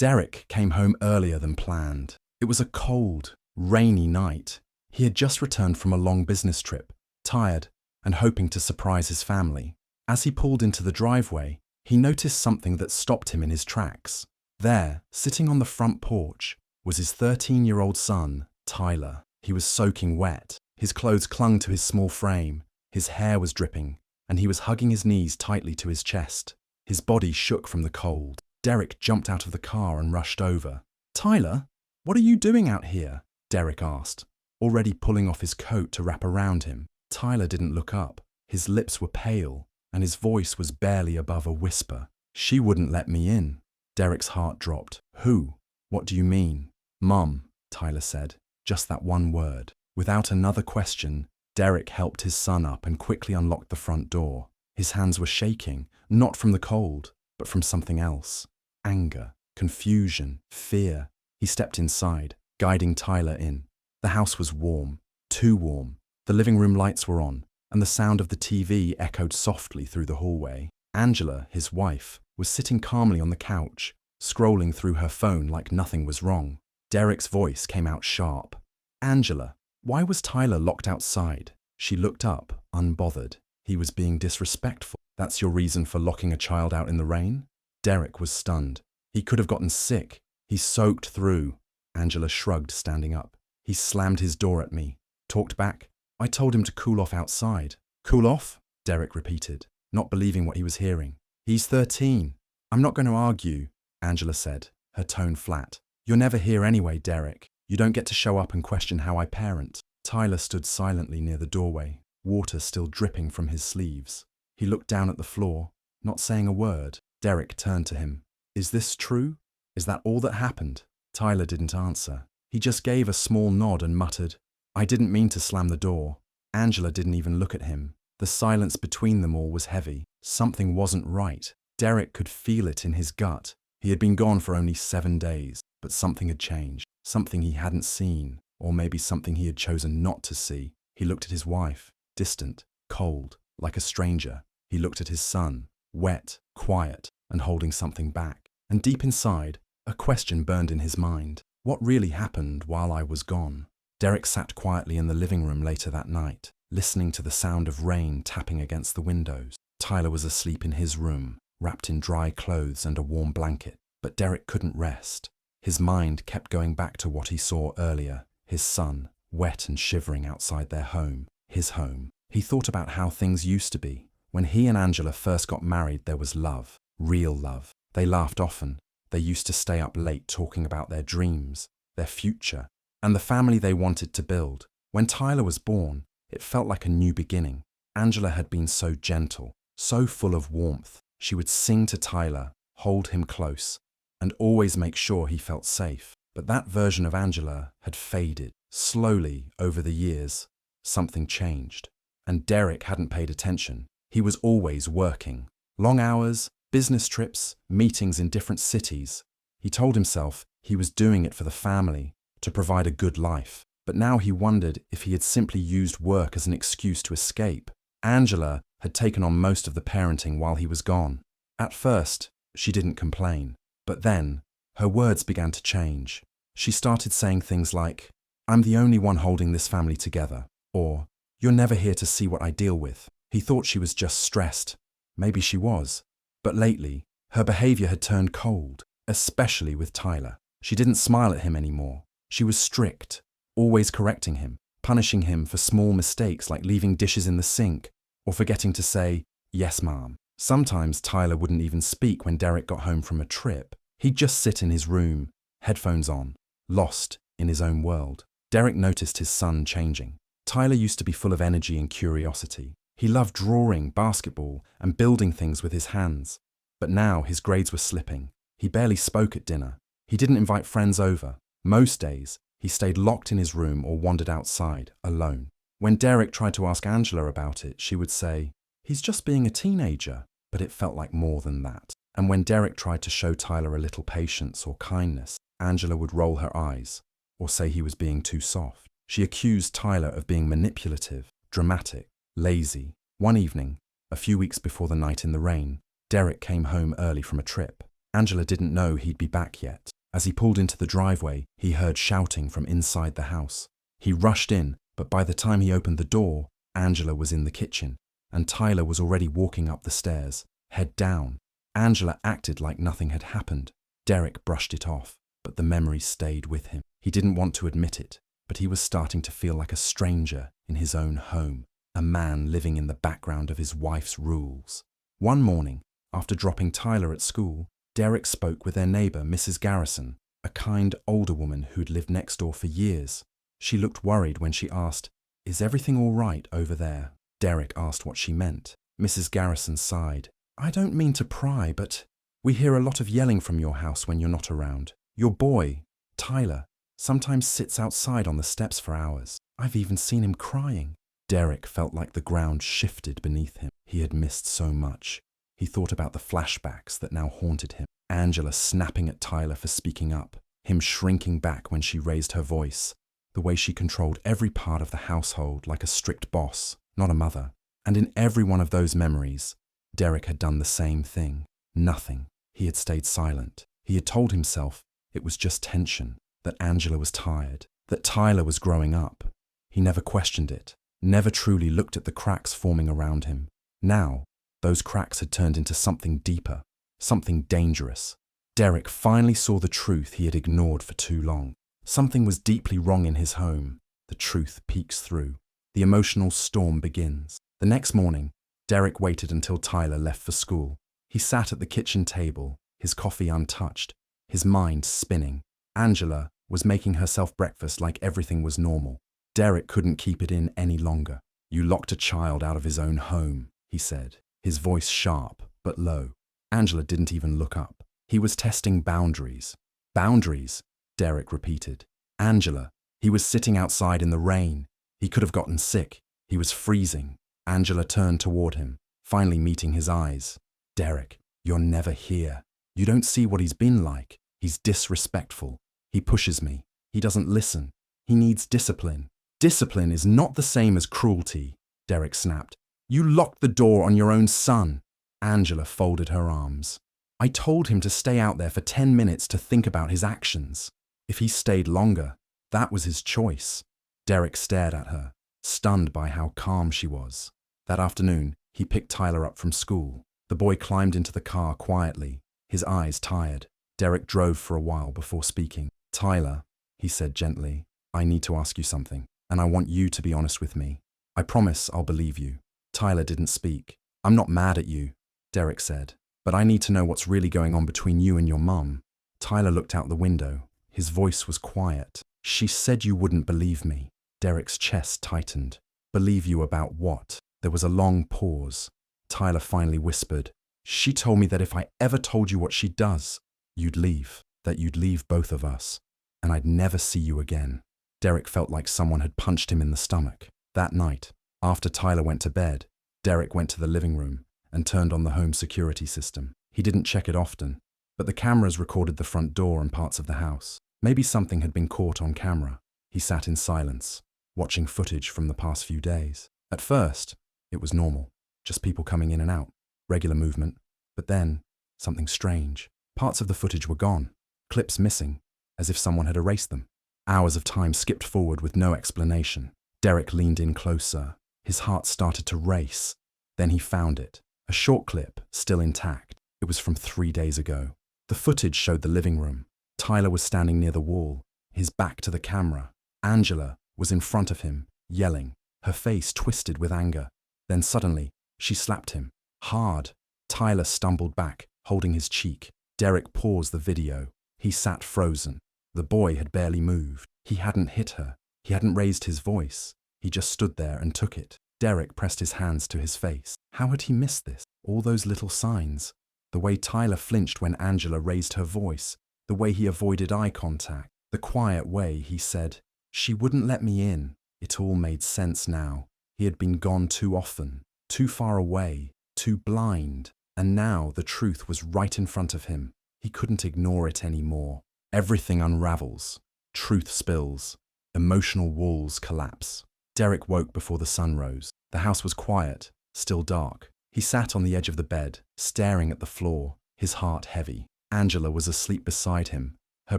Derek came home earlier than planned. It was a cold, rainy night. He had just returned from a long business trip, tired and hoping to surprise his family. As he pulled into the driveway, he noticed something that stopped him in his tracks. There, sitting on the front porch, was his 13-year-old son, Tyler. He was soaking wet. His clothes clung to his small frame, his hair was dripping, and he was hugging his knees tightly to his chest. His body shook from the cold. Derek jumped out of the car and rushed over. "Tyler, what are you doing out here?" Derek asked, already pulling off his coat to wrap around him. Tyler didn't look up. His lips were pale, and his voice was barely above a whisper. "She wouldn't let me in." Derek's heart dropped. "Who? What do you mean?" "Mum," Tyler said, just that one word. Without another question, Derek helped his son up and quickly unlocked the front door. His hands were shaking, not from the cold, but from something else. Anger, confusion, fear. He stepped inside, guiding Tyler in. The house was warm, too warm. The living room lights were on, and the sound of the TV echoed softly through the hallway. Angela, his wife, was sitting calmly on the couch, scrolling through her phone like nothing was wrong. Derek's voice came out sharp. "Angela, why was Tyler locked outside?" She looked up, unbothered. "He was being disrespectful. That's your reason for locking a child out in the rain?" Derek was stunned. "He could have gotten sick. He soaked through." Angela shrugged, standing up. "He slammed his door at me. Talked back. I told him to cool off outside." "Cool off?" Derek repeated, not believing what he was hearing. "He's 13. I'm not going to argue," Angela said, her tone flat. "You're never here anyway, Derek. You don't get to show up and question how I parent." Tyler stood silently near the doorway, water still dripping from his sleeves. He looked down at the floor, not saying a word. Derek turned to him. "Is this true? Is that all that happened?" Tyler didn't answer. He just gave a small nod and muttered, "I didn't mean to slam the door." Angela didn't even look at him. The silence between them all was heavy. Something wasn't right. Derek could feel it in his gut. He had been gone for only 7 days, but something had changed. Something he hadn't seen, or maybe something he had chosen not to see. He looked at his wife, distant, cold, like a stranger. He looked at his son, wet, quiet, and holding something back. And deep inside, a question burned in his mind. What really happened while I was gone? Derek sat quietly in the living room later that night, listening to the sound of rain tapping against the windows. Tyler was asleep in his room, wrapped in dry clothes and a warm blanket. But Derek couldn't rest. His mind kept going back to what he saw earlier, his son, wet and shivering outside their home, his home. He thought about how things used to be. When he and Angela first got married, there was love, real love. They laughed often. They used to stay up late talking about their dreams, their future, and the family they wanted to build. When Tyler was born, it felt like a new beginning. Angela had been so gentle, so full of warmth. She would sing to Tyler, hold him close, and always make sure he felt safe. But that version of Angela had faded. Slowly, over the years, something changed. And Derek hadn't paid attention. He was always working. Long hours, business trips, meetings in different cities. He told himself he was doing it for the family, to provide a good life. But now he wondered if he had simply used work as an excuse to escape. Angela had taken on most of the parenting while he was gone. At first, she didn't complain. But then, her words began to change. She started saying things like, "I'm the only one holding this family together," or, "You're never here to see what I deal with." He thought she was just stressed. Maybe she was. But lately, her behavior had turned cold, especially with Tyler. She didn't smile at him anymore. She was strict, always correcting him, punishing him for small mistakes like leaving dishes in the sink or forgetting to say, "Yes, Mom." Sometimes Tyler wouldn't even speak when Derek got home from a trip. He'd just sit in his room, headphones on, lost in his own world. Derek noticed his son changing. Tyler used to be full of energy and curiosity. He loved drawing, basketball, and building things with his hands. But now his grades were slipping. He barely spoke at dinner. He didn't invite friends over. Most days, he stayed locked in his room or wandered outside, alone. When Derek tried to ask Angela about it, she would say, "He's just being a teenager." But it felt like more than that. And when Derek tried to show Tyler a little patience or kindness, Angela would roll her eyes or say he was being too soft. She accused Tyler of being manipulative, dramatic, lazy. One evening, a few weeks before the night in the rain, Derek came home early from a trip. Angela didn't know he'd be back yet. As he pulled into the driveway, he heard shouting from inside the house. He rushed in, but by the time he opened the door, Angela was in the kitchen, and Tyler was already walking up the stairs, head down. Angela acted like nothing had happened. Derek brushed it off, but the memory stayed with him. He didn't want to admit it, but he was starting to feel like a stranger in his own home, a man living in the background of his wife's rules. One morning, after dropping Tyler at school, Derek spoke with their neighbor, Mrs. Garrison, a kind older woman who'd lived next door for years. She looked worried when she asked, "Is everything all right over there?" Derek asked what she meant. Mrs. Garrison sighed. "I don't mean to pry, but we hear a lot of yelling from your house when you're not around. Your boy, Tyler, sometimes sits outside on the steps for hours. I've even seen him crying." Derek felt like the ground shifted beneath him. He had missed so much. He thought about the flashbacks that now haunted him. Angela snapping at Tyler for speaking up, him shrinking back when she raised her voice, the way she controlled every part of the household like a strict boss, not a mother. And in every one of those memories, Derek had done the same thing. Nothing. He had stayed silent. He had told himself it was just tension, that Angela was tired, that Tyler was growing up. He never questioned it, never truly looked at the cracks forming around him. Now, those cracks had turned into something deeper, something dangerous. Derek finally saw the truth he had ignored for too long. Something was deeply wrong in his home. The truth peeks through. The emotional storm begins. The next morning, Derek waited until Tyler left for school. He sat at the kitchen table, his coffee untouched, his mind spinning. Angela was making herself breakfast like everything was normal. Derek couldn't keep it in any longer. "You locked a child out of his own home," he said, his voice sharp but low. Angela didn't even look up. He was testing boundaries. "Boundaries," Derek repeated. "Angela, he was sitting outside in the rain. He could have gotten sick. He was freezing." Angela turned toward him, finally meeting his eyes. "Derek, you're never here. You don't see what he's been like. He's disrespectful. He pushes me. He doesn't listen. He needs discipline." "Discipline is not the same as cruelty," Derek snapped. "You locked the door on your own son." Angela folded her arms. "I told him to stay out there for 10 minutes to think about his actions. If he stayed longer, that was his choice." Derek stared at her, stunned by how calm she was. That afternoon, he picked Tyler up from school. The boy climbed into the car quietly, his eyes tired. Derek drove for a while before speaking. "Tyler," he said gently, "I need to ask you something, and I want you to be honest with me. I promise I'll believe you." Tyler didn't speak. "I'm not mad at you," Derek said, "but I need to know what's really going on between you and your mum." Tyler looked out the window. His voice was quiet. "She said you wouldn't believe me." Derek's chest tightened. "Believe you about what?" There was a long pause. Tyler finally whispered, "She told me that if I ever told you what she does, you'd leave, that you'd leave both of us, and I'd never see you again." Derek felt like someone had punched him in the stomach. That night, after Tyler went to bed, Derek went to the living room and turned on the home security system. He didn't check it often, but the cameras recorded the front door and parts of the house. Maybe something had been caught on camera. He sat in silence, watching footage from the past few days. At first, it was normal, just people coming in and out, regular movement. But then, something strange. Parts of the footage were gone, clips missing, as if someone had erased them. Hours of time skipped forward with no explanation. Derek leaned in closer. His heart started to race. Then he found it, a short clip, still intact. It was from 3 days ago. The footage showed the living room. Tyler was standing near the wall, his back to the camera. Angela was in front of him, yelling, her face twisted with anger. Then suddenly, she slapped him, hard. Tyler stumbled back, holding his cheek. Derek paused the video. He sat frozen. The boy had barely moved. He hadn't hit her. He hadn't raised his voice. He just stood there and took it. Derek pressed his hands to his face. How had he missed this? All those little signs. The way Tyler flinched when Angela raised her voice. The way he avoided eye contact. The quiet way he said, "She wouldn't let me in." It all made sense now. He had been gone too often, too far away, too blind. And now the truth was right in front of him. He couldn't ignore it anymore. Everything unravels. Truth spills. Emotional walls collapse. Derek woke before the sun rose. The house was quiet, still dark. He sat on the edge of the bed, staring at the floor, his heart heavy. Angela was asleep beside him, her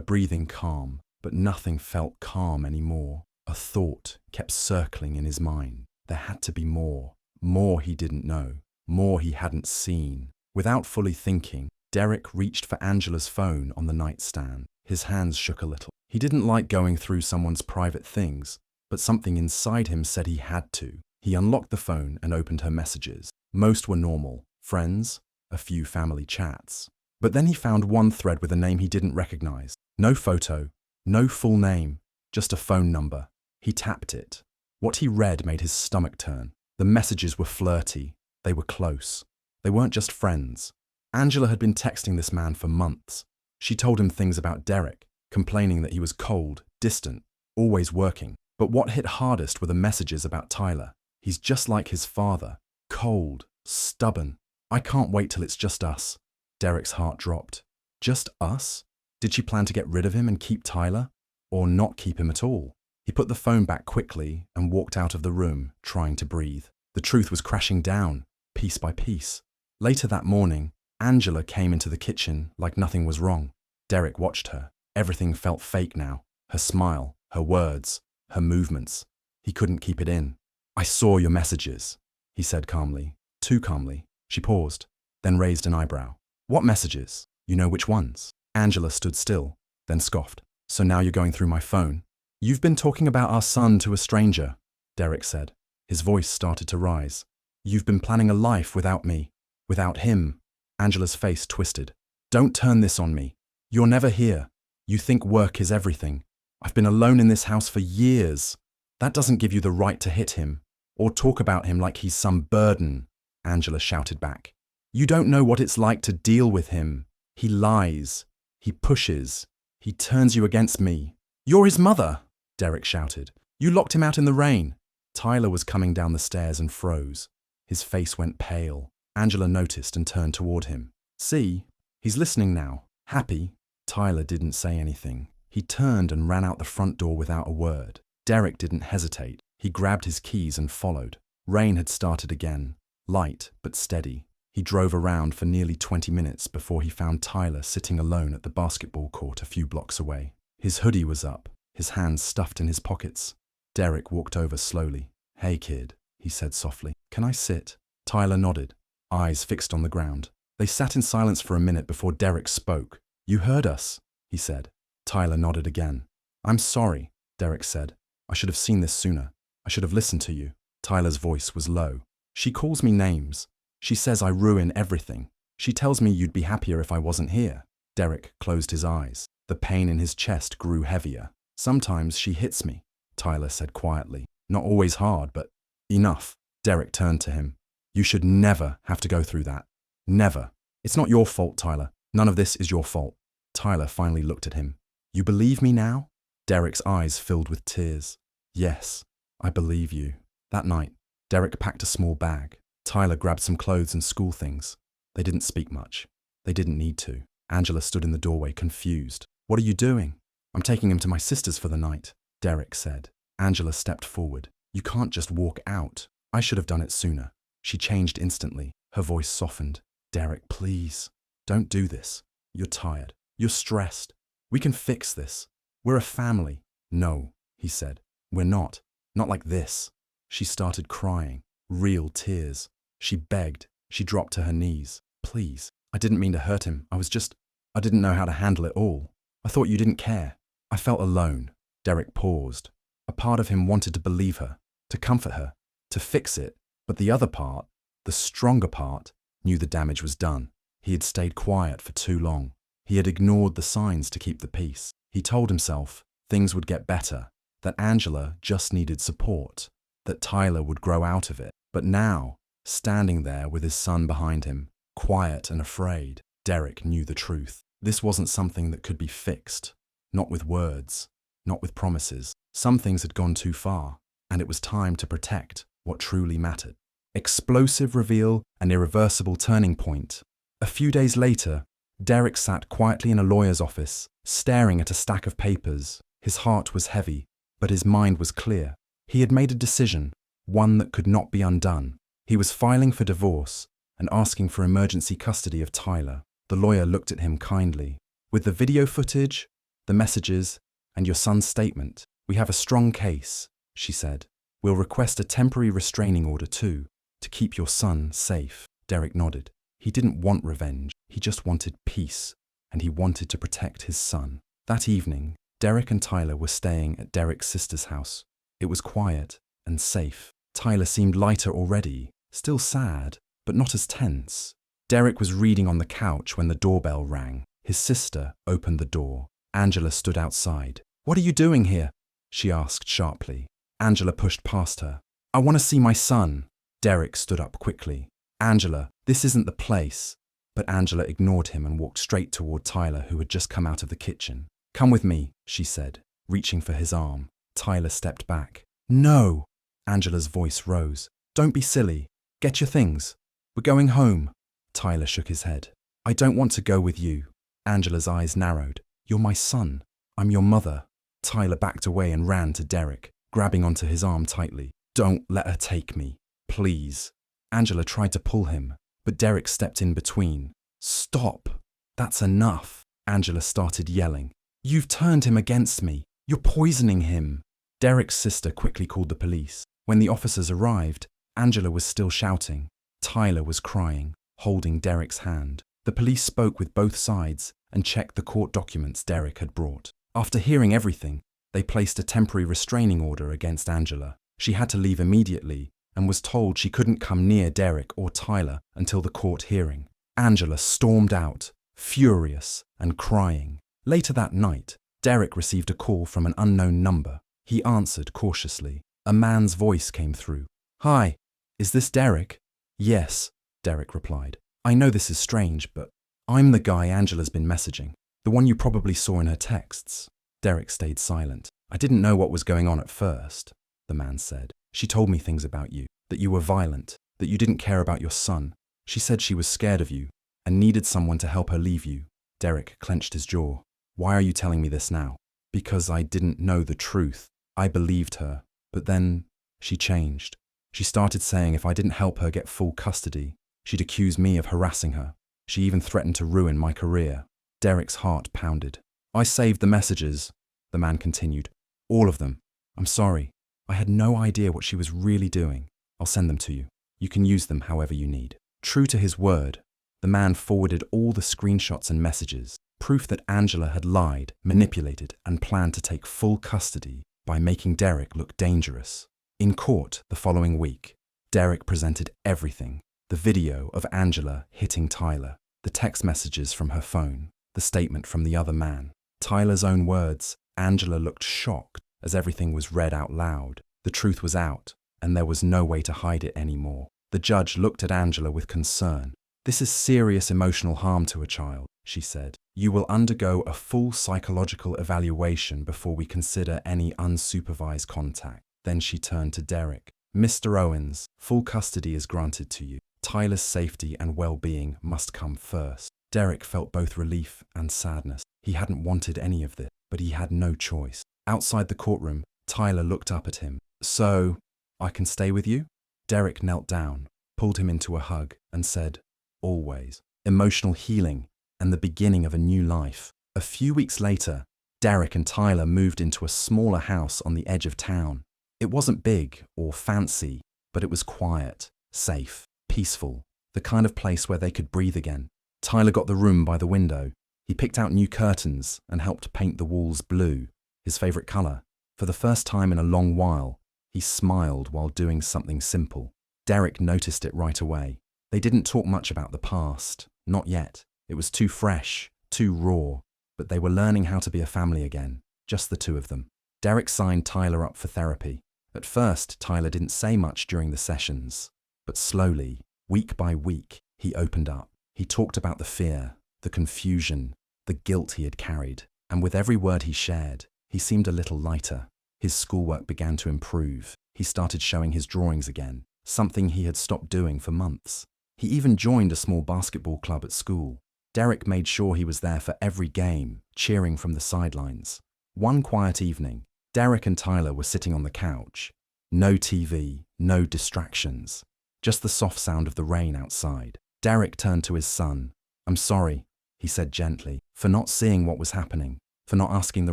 breathing calm, but nothing felt calm anymore. A thought kept circling in his mind. There had to be more. More he didn't know. More he hadn't seen. Without fully thinking, Derek reached for Angela's phone on the nightstand. His hands shook a little. He didn't like going through someone's private things, but something inside him said he had to. He unlocked the phone and opened her messages. Most were normal. Friends, a few family chats. But then he found one thread with a name he didn't recognize. No photo, no full name, just a phone number. He tapped it. What he read made his stomach turn. The messages were flirty. They were close. They weren't just friends. Angela had been texting this man for months. She told him things about Derek, complaining that he was cold, distant, always working. But what hit hardest were the messages about Tyler. He's just like his father. Cold, stubborn. I can't wait till it's just us. Derek's heart dropped. Just us? Did she plan to get rid of him and keep Tyler? Or not keep him at all? He put the phone back quickly and walked out of the room, trying to breathe. The truth was crashing down, piece by piece. Later that morning, Angela came into the kitchen like nothing was wrong. Derek watched her. Everything felt fake now. Her smile, her words, her movements. He couldn't keep it in. I saw your messages, he said calmly. Too calmly. She paused, then raised an eyebrow. What messages? You know which ones? Angela stood still, then scoffed. So now you're going through my phone? You've been talking about our son to a stranger, Derek said. His voice started to rise. You've been planning a life without me, without him. Angela's face twisted. Don't turn this on me. You're never here. You think work is everything. I've been alone in this house for years. That doesn't give you the right to hit him, or talk about him like he's some burden, Angela shouted back. You don't know what it's like to deal with him. He lies. He pushes. He turns you against me. You're his mother, Derek shouted. You locked him out in the rain. Tyler was coming down the stairs and froze. His face went pale. Angela noticed and turned toward him. See, he's listening now. Happy. Tyler didn't say anything. He turned and ran out the front door without a word. Derek didn't hesitate. He grabbed his keys and followed. Rain had started again. Light, but steady. He drove around for nearly 20 minutes before he found Tyler sitting alone at the basketball court a few blocks away. His hoodie was up, his hands stuffed in his pockets. Derek walked over slowly. Hey kid, he said softly. Can I sit? Tyler nodded, eyes fixed on the ground. They sat in silence for a minute before Derek spoke. You heard us, he said. Tyler nodded again. I'm sorry, Derek said. I should have seen this sooner. I should have listened to you. Tyler's voice was low. She calls me names. She says I ruin everything. She tells me you'd be happier if I wasn't here. Derek closed his eyes. The pain in his chest grew heavier. Sometimes she hits me, Tyler said quietly. Not always hard, but enough. Derek turned to him. You should never have to go through that. Never. It's not your fault, Tyler. None of this is your fault. Tyler finally looked at him. You believe me now? Derek's eyes filled with tears. Yes, I believe you. That night, Derek packed a small bag. Tyler grabbed some clothes and school things. They didn't speak much. They didn't need to. Angela stood in the doorway, confused. What are you doing? I'm taking him to my sister's for the night, Derek said. Angela stepped forward. You can't just walk out. I should have done it sooner. She changed instantly. Her voice softened. Derek, please. Don't do this. You're tired. You're stressed. We can fix this. We're a family. No, he said. We're not. Not like this. She started crying. Real tears. She begged. She dropped to her knees. Please. I didn't mean to hurt him. I didn't know how to handle it all. I thought you didn't care. I felt alone. Derek paused. A part of him wanted to believe her, to comfort her, to fix it. But the other part, the stronger part, knew the damage was done. He had stayed quiet for too long. He had ignored the signs to keep the peace. He told himself things would get better, that Angela just needed support, that Tyler would grow out of it. But now, standing there with his son behind him, quiet and afraid, Derek knew the truth. This wasn't something that could be fixed. Not with words, not with promises. Some things had gone too far, and it was time to protect what truly mattered. Explosive reveal, an irreversible turning point. A few days later, Derek sat quietly in a lawyer's office, staring at a stack of papers. His heart was heavy, but his mind was clear. He had made a decision, one that could not be undone. He was filing for divorce and asking for emergency custody of Tyler. The lawyer looked at him kindly. With the video footage, the messages, and your son's statement, we have a strong case, she said. We'll request a temporary restraining order too, to keep your son safe. Derek nodded. He didn't want revenge, he just wanted peace, and he wanted to protect his son. That evening, Derek and Tyler were staying at Derek's sister's house. It was quiet and safe. Tyler seemed lighter already, still sad, but not as tense. Derek was reading on the couch when the doorbell rang. His sister opened the door. Angela stood outside. "What are you doing here?" she asked sharply. Angela pushed past her. "I want to see my son." Derek stood up quickly. "Angela, this isn't the place." But Angela ignored him and walked straight toward Tyler, who had just come out of the kitchen. "Come with me," she said, reaching for his arm. Tyler stepped back. "No!" Angela's voice rose. "Don't be silly. Get your things. We're going home." Tyler shook his head. "I don't want to go with you." Angela's eyes narrowed. "You're my son. I'm your mother." Tyler backed away and ran to Derek, grabbing onto his arm tightly. "Don't let her take me, please." Angela tried to pull him, but Derek stepped in between. "Stop. That's enough." Angela started yelling. "You've turned him against me. You're poisoning him." Derek's sister quickly called the police. When the officers arrived, Angela was still shouting. Tyler was crying, holding Derek's hand. The police spoke with both sides and checked the court documents Derek had brought. After hearing everything, they placed a temporary restraining order against Angela. She had to leave immediately and was told she couldn't come near Derek or Tyler until the court hearing. Angela stormed out, furious and crying. Later that night, Derek received a call from an unknown number. He answered cautiously. A man's voice came through. "Hi, is this Derek?" "Yes," Derek replied. "I know this is strange, but I'm the guy Angela's been messaging, the one you probably saw in her texts." Derek stayed silent. "I didn't know what was going on at first," the man said. "She told me things about you, that you were violent, that you didn't care about your son. She said she was scared of you and needed someone to help her leave you." Derek clenched his jaw. "Why are you telling me this now?" "Because I didn't know the truth. I believed her, but then she changed. She started saying if I didn't help her get full custody, she'd accuse me of harassing her. She even threatened to ruin my career." Derek's heart pounded. "I saved the messages," the man continued. "All of them. I'm sorry. I had no idea what she was really doing. I'll send them to you. You can use them however you need." True to his word, the man forwarded all the screenshots and messages, proof that Angela had lied, manipulated, and planned to take full custody by making Derek look dangerous. In court the following week, Derek presented everything: the video of Angela hitting Tyler, the text messages from her phone, the statement from the other man, Tyler's own words. Angela looked shocked as everything was read out loud. The truth was out, and there was no way to hide it anymore. The judge looked at Angela with concern. "This is serious emotional harm to a child," she said. "You will undergo a full psychological evaluation before we consider any unsupervised contact." Then she turned to Derek. "Mr. Owens, full custody is granted to you. Tyler's safety and well-being must come first." Derek felt both relief and sadness. He hadn't wanted any of this, but he had no choice. Outside the courtroom, Tyler looked up at him. "So, I can stay with you?" Derek knelt down, pulled him into a hug, and said, "Always." Emotional healing and the beginning of a new life. A few weeks later, Derek and Tyler moved into a smaller house on the edge of town. It wasn't big or fancy, but it was quiet, safe, peaceful, the kind of place where they could breathe again. Tyler got the room by the window. He picked out new curtains and helped paint the walls blue, his favorite color. For the first time in a long while, he smiled while doing something simple. Derek noticed it right away. They didn't talk much about the past, not yet. It was too fresh, too raw, but they were learning how to be a family again, just the two of them. Derek signed Tyler up for therapy. At first, Tyler didn't say much during the sessions, but slowly, week by week, he opened up. He talked about the fear, the confusion, the guilt he had carried, and with every word he shared, he seemed a little lighter. His schoolwork began to improve. He started showing his drawings again, something he had stopped doing for months. He even joined a small basketball club at school. Derek made sure he was there for every game, cheering from the sidelines. One quiet evening, Derek and Tyler were sitting on the couch. No TV, no distractions, just the soft sound of the rain outside. Derek turned to his son. "I'm sorry, he said gently, for not seeing what was happening, for not asking the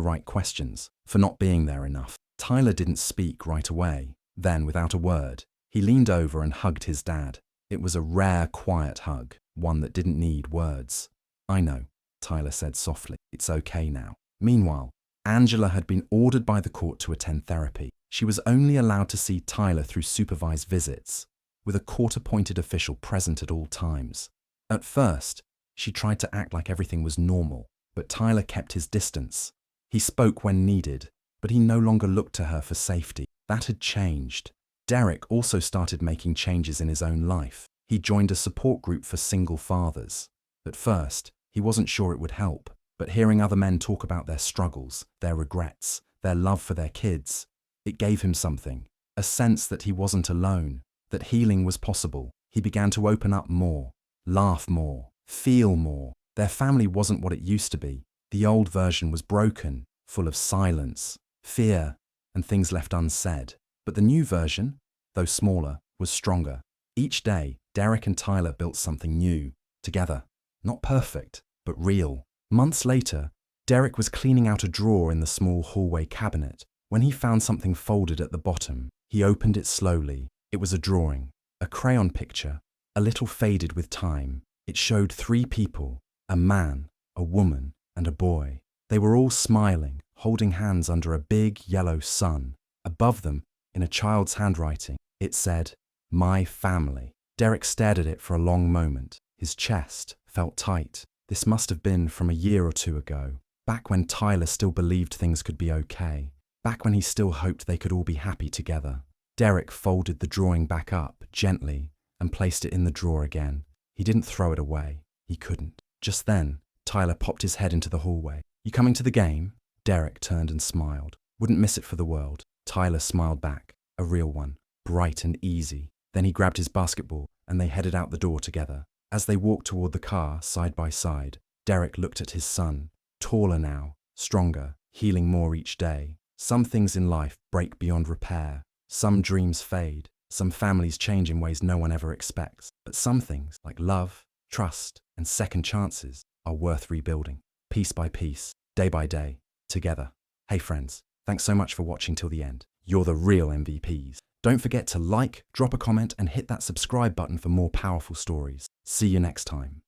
right questions, for not being there enough. Tyler didn't speak right away. Then, without a word, he leaned over and hugged his dad. It was a rare, quiet hug, one that didn't need words. "I know," Tyler said softly. "It's okay now." Meanwhile, Angela had been ordered by the court to attend therapy. She was only allowed to see Tyler through supervised visits, with a court-appointed official present at all times. At first, she tried to act like everything was normal, but Tyler kept his distance. He spoke when needed, but he no longer looked to her for safety. That had changed. Derek also started making changes in his own life. He joined a support group for single fathers. At first, he wasn't sure it would help, but hearing other men talk about their struggles, their regrets, their love for their kids, it gave him something, a sense that he wasn't alone, that healing was possible. He began to open up more, laugh more, feel more. Their family wasn't what it used to be. The old version was broken, full of silence, fear, and things left unsaid. But the new version, though smaller, was stronger. Each day, Derek and Tyler built something new, together. Not perfect, but real. Months later, Derek was cleaning out a drawer in the small hallway cabinet when he found something folded at the bottom. He opened it slowly. It was a drawing, a crayon picture, a little faded with time. It showed 3 people, a man, a woman, and a boy. They were all smiling, holding hands under a big yellow sun. Above them, in a child's handwriting, it said, "My family." Derek stared at it for a long moment. His chest felt tight. This must have been from a year or 2 ago, back when Tyler still believed things could be okay, back when he still hoped they could all be happy together. Derek folded the drawing back up, gently, and placed it in the drawer again. He didn't throw it away. He couldn't. Just then, Tyler popped his head into the hallway. "You coming to the game?" Derek turned and smiled. "Wouldn't miss it for the world." Tyler smiled back, a real one, bright and easy. Then he grabbed his basketball and they headed out the door together. As they walked toward the car, side by side, Derek looked at his son, taller now, stronger, healing more each day. Some things in life break beyond repair. Some dreams fade. Some families change in ways no one ever expects. But some things, like love, trust, and second chances, are worth rebuilding, piece by piece, day by day, together. Hey friends, thanks so much for watching till the end. You're the real MVPs. Don't forget to like, drop a comment, and hit that subscribe button for more powerful stories. See you next time.